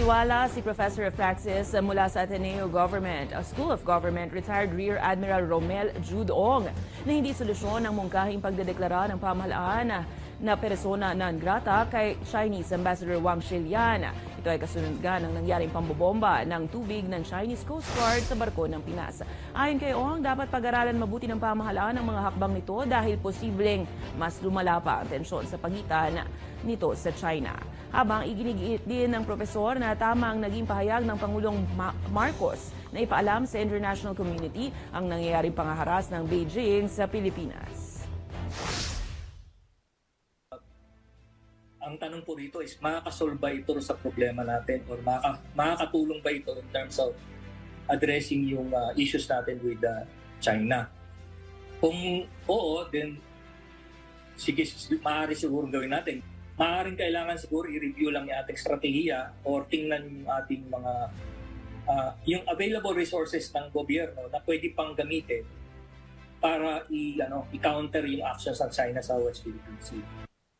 Naniniwala si Professor of Praxis mula sa Ateneo School of Government, retired Rear Admiral Romel Judong, na hindi solusyon ang mungkahing pagdedeklara ng pamahalaan na persona non grata kay Chinese Ambassador Wang Shilian. Ito ay kasunod ng nangyaring pambobomba ng tubig ng Chinese Coast Guard sa barko ng Pinas. Ayon kay Ong, dapat pag-aralan mabuti ng pamahalaan ang mga hakbang nito dahil posibleng mas lumala pa ang tensyon sa pagitan nito sa China. Habang iginigiit din ng propesor na tama ang naging pahayag ng Pangulong Marcos na ipaalam sa international community ang nangyayaring pangaharas ng Beijing sa Pilipinas. Ang tanong po dito is, makakasolve ba ito sa problema natin or makakatulong ba ito in terms of addressing yung issues natin with China? Kung oo, then sige, maaari siguro gawin natin. Maaaring kailangan siguro i-review lang yung ating strategiya or tingnan yung ating mga yung available resources ng gobyerno na pwede pang gamitin para i-counter yung actions ng China sa West Philippine Sea.